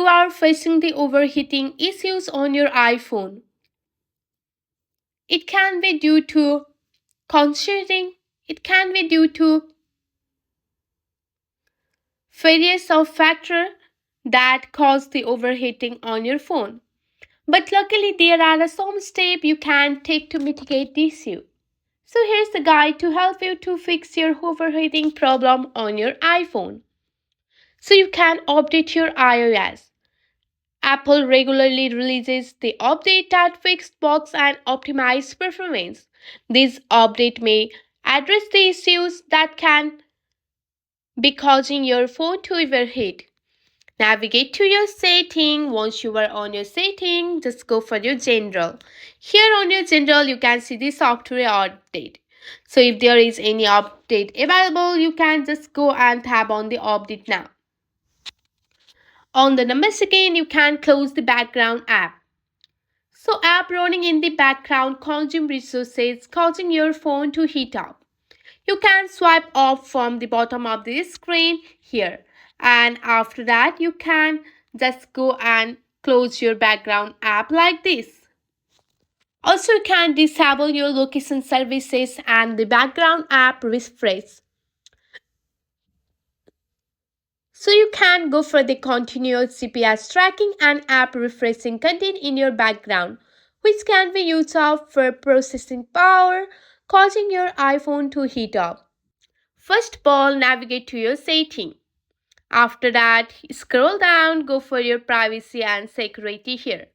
are facing the overheating issues on your iPhone, it can be due to considering it can be due to various of factors that cause the overheating on your phone. But luckily there are some steps you can take to mitigate the issue. So here's the guide to help you to fix your overheating problem on your iPhone. So you can update your iOS. Apple regularly releases the update that fixes bugs and optimizes performance. This update may address the issues that can be causing your phone to overheat. Navigate to your setting. Once you are on your setting, just go for your general. Here on your general, you can see the software update. So if there is any update available, you can just go and tap on the update now. On the number second, you can close the background app. So app running in the background consume resources, causing your phone to heat up. You can swipe off from the bottom of the screen here, and after that you can just go and close your background app like this. Also you can disable your location services and the background app refresh. So you can go for the continuous GPS tracking and app refreshing content in your background, which can be used up for processing power, causing your iPhone to heat up. First of all, navigate to your setting. After that, scroll down, go for your privacy and security here.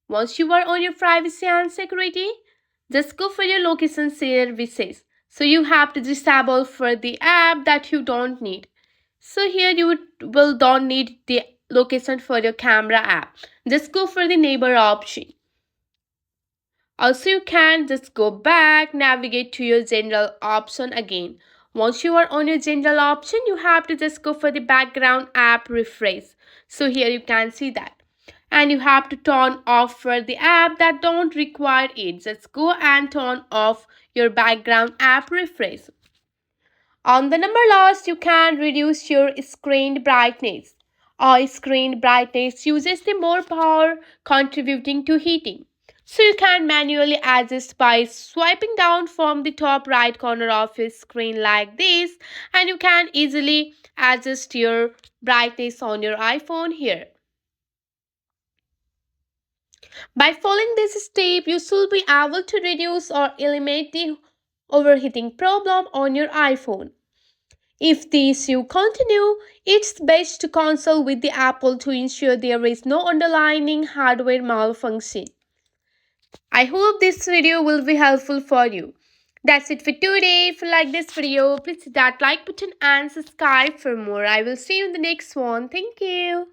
Once you are on your privacy and security, just go for your location services. So you have to disable for the app that you don't need. So here you will don't need the location for your camera app. Just go for the neighbor option. Also, you can just go back, navigate to your general option again. Once you are on your general option, you have to just go for the background app refresh. So here you can see that. And you have to turn off for the app that don't require it. Just go and turn off your background app refresh. On the number last, you can reduce your screen brightness. Our screen brightness uses the more power contributing to heating. So you can manually adjust by swiping down from the top right corner of your screen like this, and you can easily adjust your brightness on your iPhone here. By following this step, you should be able to reduce or eliminate the overheating problem on your iPhone. If the issue continue, it's best to consult with the Apple to ensure there is no underlying hardware malfunction. I hope this video will be helpful for you. That's it for today. If you like this video, please hit that like button and subscribe for more. I will see you in the next one. Thank you.